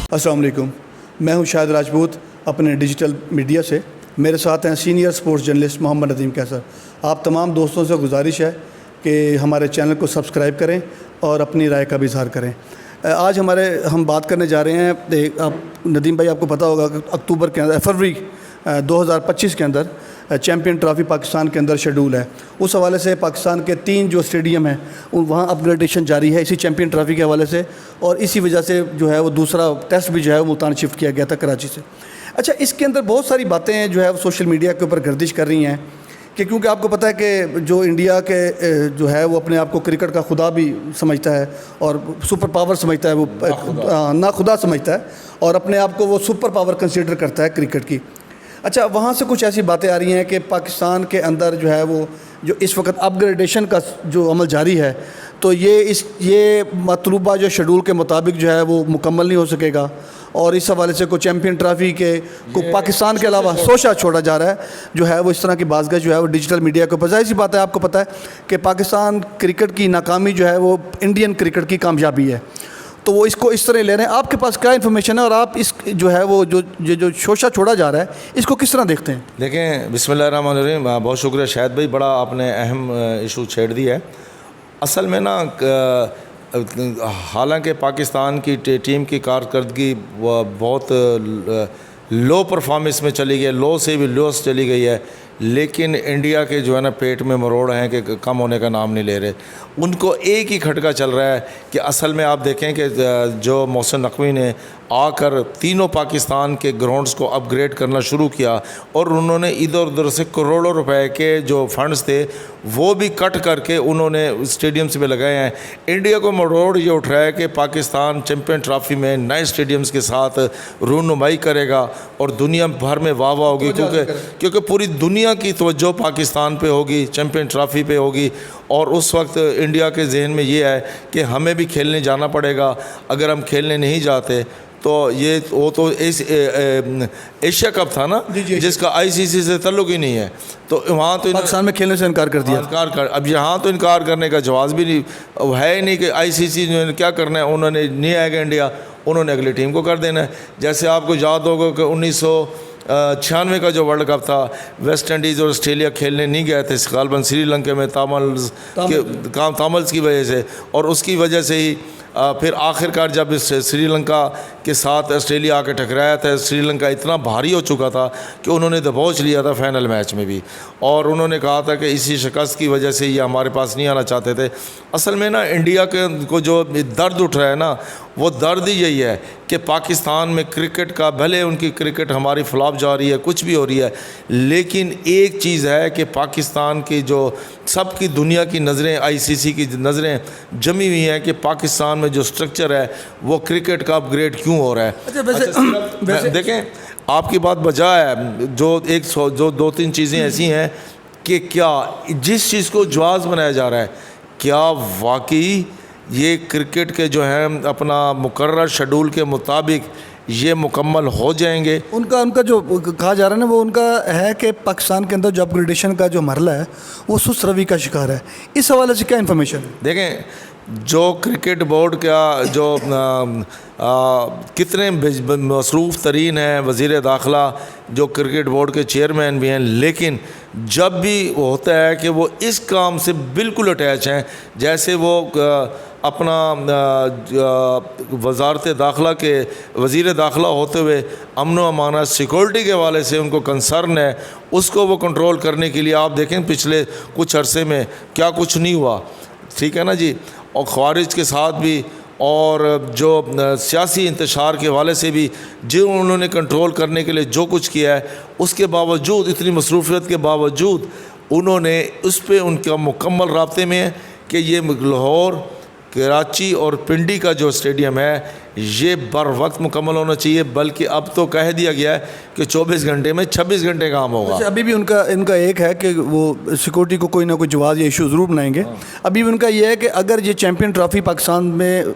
अस्सलाम वालेकुम, मैं हूं शाहिद राजपूत अपने डिजिटल मीडिया से। मेरे साथ हैं senior sports journalist Mohammad Nadeem Qaiser. आप तमाम दोस्तों से गुजारिश है कि हमारे चैनल को सब्सक्राइब करें और अपनी राय का भी इज़हार करें। आज हम बात करने जा रहे हैं, आप नदीम भाई आपको पता होगा कि अक्टूबर के अंदर फरवरी 2025 के अंदर चैम्पियन ट्रॉफ़ी पाकिस्तान के अंदर शेड्यूल है। उस हवाले से पाकिस्तान के 3 जो स्टेडियम हैं वहाँ अपग्रेडेशन जारी है इसी चैम्पियन ट्रॉफ़ी के हवाले से, और इसी वजह से जो है वो दूसरा टेस्ट भी जो है वो मुल्तान शिफ्ट किया गया था कराची से। अच्छा, इसके अंदर बहुत सारी बातें जो है वो सोशल मीडिया के ऊपर गर्दिश कर रही हैं कि क्योंकि आपको पता है कि जो इंडिया के जो है वो अपने आप को क्रिकेट का खुदा भी समझता है और सुपर पावर समझता है, वो ना खुदा समझता है और अपने आप को वो सुपर पावर कंसीडर करता है क्रिकेट की। अच्छा, वहाँ से कुछ ऐसी बातें आ रही हैं कि पाकिस्तान के अंदर जो है वो जो इस वक्त अपग्रेडेशन का जो अमल जारी है, तो ये मतलूबा जो शेड्यूल के मुताबिक जो है वो मुकम्मल नहीं हो सकेगा, और इस हवाले से कोई चैम्पियन ट्रॉफ़ी को पाकिस्तान के अलावा सोचा छोड़ा जा रहा है जो है वो। इस तरह की बाज़गह जो है वो डिजिटल मीडिया के ऊपर, ज़ाहिर सी बात है आपको पता है कि पाकिस्तान क्रिकेट की नाकामी जो है वो इंडियन क्रिकेट की कामयाबी है, तो वो इसको इस तरह ले रहे हैं। आपके पास क्या इन्फॉर्मेशन है और आप इस जो है वो जो शोशा छोड़ा जा रहा है इसको किस तरह देखते हैं? देखें, बिस्मिल्लाहिर्रहमानिर्रहीम, बहुत शुक्रिया शाहिद भाई, बड़ा आपने अहम इशू छेड़ दिया है। असल में ना हालांकि पाकिस्तान की टीम की कारकर्दगी बहुत लो परफॉर्मेंस में चली गई है, लो से भी लो चली गई है, लेकिन इंडिया के जो है ना पेट में मरोड़ हैं कि कम होने का नाम नहीं ले रहे। उनको एक ही खटका चल रहा है कि असल में आप देखें कि जो मोहसिन नकवी ने आकर तीनों पाकिस्तान के ग्राउंड्स को अपग्रेड करना शुरू किया और उन्होंने इधर उधर से करोड़ों रुपए के जो फंड्स थे वो भी कट करके उन्होंने स्टेडियम्स में लगाए हैं। इंडिया को मरोड़ ये उठ रहा है कि पाकिस्तान चैम्पियन ट्रॉफ़ी में नए स्टेडियम्स के साथ रूनुमाई करेगा और दुनिया भर में वाह वाह होगी, क्योंकि पूरी दुनिया की तवज्जो पाकिस्तान पे होगी, चैम्पियन ट्रॉफ़ी पे होगी। और उस वक्त इंडिया के जहन में ये है कि हमें भी खेलने जाना पड़ेगा, अगर हम खेलने नहीं जाते तो वो तो एशिया कप था ना जिसका आईसीसी से ताल्लुक़ ही नहीं है, तो वहाँ तो पाकिस्तान में खेलने से इनकार कर दिया। अब यहाँ तो इनकार करने का जवाब भी नहीं है ही नहीं कि आईसीसी ने क्या करना है, उन्होंने नहीं आएगा इंडिया, उन्होंने अगली टीम को कर देना है। जैसे आपको याद होगा कि 1996 का जो वर्ल्ड कप था, वेस्ट इंडीज़ और ऑस्ट्रेलिया खेलने नहीं गए थे गालबन श्रीलंका में तामल्स की वजह से, और उसकी वजह से ही फिर आखिरकार जब इस श्रीलंका के साथ ऑस्ट्रेलिया आके टकराया था, श्रीलंका इतना भारी हो चुका था कि उन्होंने दबोच लिया था फाइनल मैच में भी, और उन्होंने कहा था कि इसी शिकस्त की वजह से ये हमारे पास नहीं आना चाहते थे। असल में ना इंडिया को जो दर्द उठ रहा है ना, वो दर्द ही यही है कि पाकिस्तान में क्रिकेट का, भले उनकी क्रिकेट हमारी फ्लॉप जा रही है, कुछ भी हो रही है, लेकिन एक चीज़ है कि पाकिस्तान की जो सबकी दुनिया की नज़रें, आईसीसी की नज़रें जमी हुई हैं कि पाकिस्तान में जो स्ट्रक्चर है वो क्रिकेट का अपग्रेड क्यों हो रहा है। वैसे देखें, आपकी बात बजा है, जो 2-3 चीज़ें ऐसी हैं कि क्या जिस चीज़ को जवाज़ बनाया जा रहा है, क्या वाकई ये क्रिकेट के जो है अपना मुकर्रर शेड्यूल के मुताबिक ये मुकम्मल हो जाएंगे? उनका जो कहा जा रहा है ना, वो उनका है कि पाकिस्तान के अंदर जो अपग्रेडेशन का जो मरला है वो सुस्त रवि का शिकार है। इस हवाले से क्या इन्फॉर्मेशन है? देखें, जो क्रिकेट बोर्ड का जो कितने मसरूफ़ तरीन हैं वज़ीर दाखिला, जो क्रिकेट बोर्ड के चेयरमैन भी हैं, लेकिन जब भी होता है कि वो इस काम से बिल्कुल अटैच हैं, जैसे वो अपना वज़ारत दाखिला के वज़ीर दाखिला होते हुए अमन व अमानत सिक्योरिटी के हवाले से उनको कंसर्न है, उसको वो कंट्रोल करने के लिए आप देखें पिछले कुछ अरसे में क्या कुछ नहीं हुआ, ठीक है ना जी। और ख़वारिज के साथ भी और जो सियासी इंतशार के हवाले से भी जो उन्होंने कंट्रोल करने के लिए जो कुछ किया है, उसके बावजूद, इतनी मसरूफियत के बावजूद उन्होंने उस पर उनका मुकम्मल राब्ते में है कि ये लाहौर, कराची और पिंडी का जो स्टेडियम है ये बर वक्त मुकम्मल होना चाहिए, बल्कि अब तो कह दिया गया है कि 24 घंटे में 26 घंटे काम होगा। अभी भी इनका एक है कि वो सिक्योरिटी को कोई ना कोई जवाब या इशू ज़रूर बनाएंगे। अभी भी उनका ये है कि अगर ये चैम्पियन ट्रॉफ़ी पाकिस्तान में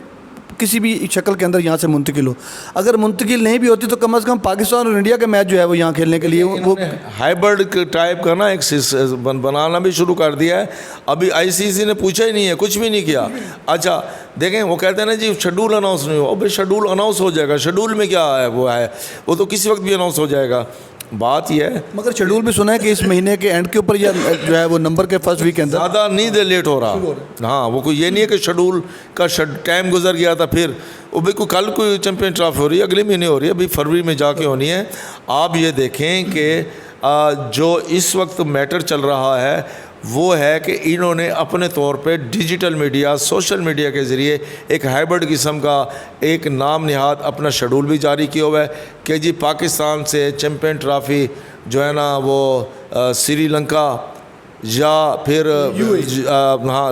کسی بھی شکل کے اندر یہاں سے منتقل ہو. اگر منتقل نہیں بھی ہوتی تو کم از کم پاکستان اور انڈیا کا میچ جو ہے وہ یہاں کھیلنے کے لیے وہ ہائیبرڈ ٹائپ کا نا ایک بنانا بھی شروع کر دیا ہے. ابھی آئی سی سی نے پوچھا ہی نہیں ہے, کچھ بھی نہیں کیا. اچھا دیکھیں وہ کہتے ہیں نا جی شیڈول اناؤنس نہیں ہو, ابھی شیڈول اناؤنس ہو جائے گا. شیڈول میں کیا ہے وہ تو کسی وقت بھی اناؤنس ہو جائے گا. بات یہ ہے مگر شیڈول بھی سنا ہے کہ اس مہینے کے اینڈ کے اوپر یا جو ہے وہ نمبر کے فرسٹ ویک کے اندر زیادہ نہیں لیٹ ہو رہا. ہاں وہ کوئی یہ نہیں ہے کہ شیڈول کا ٹائم گزر گیا تھا پھر وہ بھی کوئی کل کوئی چیمپئن ٹرافی ہو رہی ہے, اگلے مہینے ہو رہی ہے, ابھی فروری میں جا کے ہونی ہے. آپ یہ دیکھیں کہ جو اس وقت میٹر چل رہا ہے وہ ہے کہ انہوں نے اپنے طور پہ ڈیجیٹل میڈیا, سوشل میڈیا کے ذریعے ایک ہائیبرڈ قسم کا ایک نام نہاد اپنا شیڈول بھی جاری کیا ہوا ہے کہ جی پاکستان سے چیمپئن ٹرافی جو ہے نا وہ سری لنکا یا پھر ہاں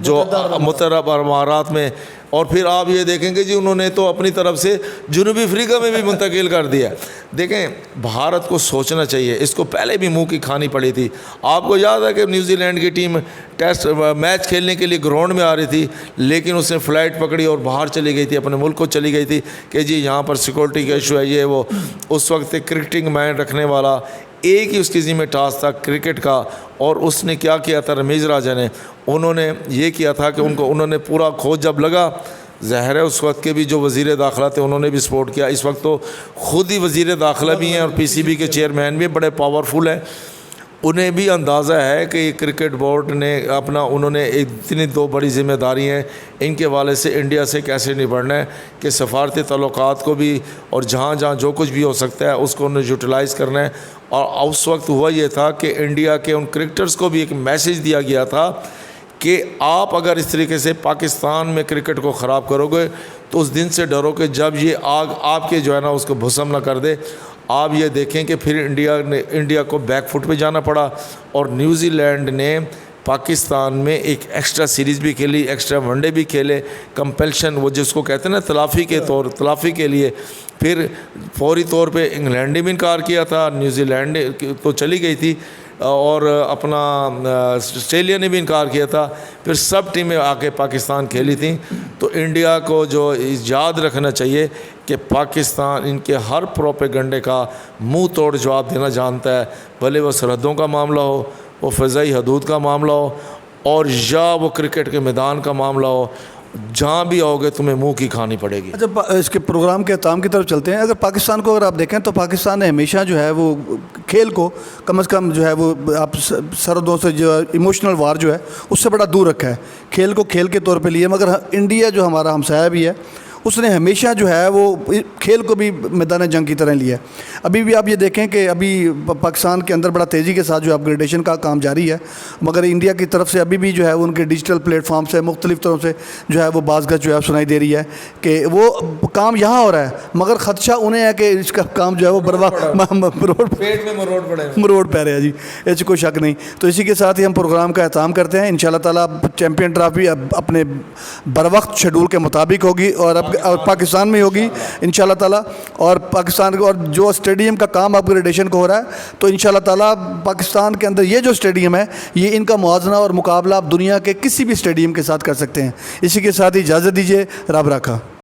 جو متحدہ امارات میں, اور پھر آپ یہ دیکھیں گے جی انہوں نے تو اپنی طرف سے جنوبی افریقہ میں بھی منتقل کر دیا. دیکھیں بھارت کو سوچنا چاہیے, اس کو پہلے بھی منہ کی کھانی پڑی تھی. آپ کو یاد ہے کہ نیوزی لینڈ کی ٹیم ٹیسٹ میچ کھیلنے کے لیے گراؤنڈ میں آ رہی تھی, لیکن اس نے فلائٹ پکڑی اور باہر چلی گئی تھی, اپنے ملک کو چلی گئی تھی کہ جی یہاں پر سیکورٹی کا ایشو ہے یہ وہ. اس وقت کرکٹنگ مائنڈ رکھنے والا ایک ہی اس کی ذمہ ٹاسک تھا کرکٹ کا, اور اس نے کیا کیا تھا رمیز راجہ نے, انہوں نے یہ کیا تھا کہ انہوں نے پورا کھوج جب لگا, ظاہر ہے اس وقت کے بھی جو وزیر داخلہ تھے انہوں نے بھی سپورٹ کیا. اس وقت تو خود ہی وزیر داخلہ بھی ہیں اور پی سی بی کے چیئرمین بھی بڑے پاورفل ہیں, انہیں بھی اندازہ ہے کہ یہ کرکٹ بورڈ نے اپنا انہوں نے اتنی دو بڑی ذمہ داری ہیں ان کے والے سے انڈیا سے کیسے نبھڑنا ہے کہ سفارتی تعلقات کو بھی اور جہاں جہاں جو کچھ بھی ہو سکتا ہے اس کو انہیں یوٹیلائز کرنا ہے. اور اس وقت ہوا یہ تھا کہ انڈیا کے ان کرکٹرز کو بھی ایک میسیج دیا گیا تھا کہ آپ اگر اس طریقے سے پاکستان میں کرکٹ کو خراب کرو گے تو اس دن سے ڈرو کہ جب یہ آگ آپ کے جو ہے نا اس کو بھسم نہ کر دے. آپ یہ دیکھیں کہ پھر انڈیا کو بیک فٹ پہ جانا پڑا, اور نیوزی لینڈ نے پاکستان میں ایک ایکسٹرا سیریز بھی کھیلی, ایکسٹرا ون ڈے بھی کھیلے, کمپلشن وہ جس کو کہتے ہیں نا تلافی کے لیے. پھر فوری طور پہ انگلینڈ نے بھی انکار کیا تھا, نیوزی لینڈ تو چلی گئی تھی, اور اپنا آسٹریلیا نے بھی انکار کیا تھا. پھر سب ٹیمیں آ کے پاکستان کھیلی تھیں. تو انڈیا کو جو یاد رکھنا چاہیے کہ پاکستان ان کے ہر پروپیگنڈے کا منہ توڑ جواب دینا جانتا ہے, بھلے وہ سرحدوں کا معاملہ ہو, وہ فضائی حدود کا معاملہ ہو, اور یا وہ کرکٹ کے میدان کا معاملہ ہو. جہاں بھی آؤ گے تمہیں منہ کی کھانی پڑے گی. اچھا اس کے پروگرام کے اختتام کی طرف چلتے ہیں. اگر پاکستان کو اگر آپ دیکھیں تو پاکستان نے ہمیشہ جو ہے وہ کھیل کو کم از کم جو ہے وہ آپ سرحدوں سے جو ایموشنل وار جو ہے اس سے بڑا دور رکھا ہے, کھیل کو کھیل کے طور پہ لیے. مگر انڈیا جو ہمارا ہمسایہ بھی ہے اس نے ہمیشہ جو ہے وہ کھیل کو بھی میدان جنگ کی طرح لیا ہے. ابھی بھی آپ یہ دیکھیں کہ ابھی پاکستان کے اندر بڑا تیزی کے ساتھ جو اپ گریڈیشن کا کام جاری ہے, مگر انڈیا کی طرف سے ابھی بھی جو ہے ان کے ڈیجیٹل پلیٹ فارم سے مختلف طرح سے جو ہے وہ بازگشت جو ہے سنائی دے رہی ہے کہ وہ کام یہاں ہو رہا ہے, مگر خدشہ انہیں ہے کہ اس کا کام جو ہے وہ مروڑ پہ رہے ہیں. جی ایسے کوئی شک نہیں. تو اسی کے ساتھ ہی ہم پروگرام کا اختتام کرتے ہیں. انشاءاللہ تعالیٰ چیمپئن ٹرافی اپنے بروقت شیڈول کے مطابق ہوگی اور پاکستان میں ہوگی انشاءاللہ تعالیٰ. اور پاکستان کو اور جو اسٹیڈیم کا کام اپ گریڈیشن کو ہو رہا ہے تو انشاءاللہ تعالیٰ پاکستان کے اندر یہ جو اسٹیڈیم ہے یہ ان کا موازنہ اور مقابلہ آپ دنیا کے کسی بھی اسٹیڈیم کے ساتھ کر سکتے ہیں. اسی کے ساتھ ہی اجازت دیجیے. رب رکھا.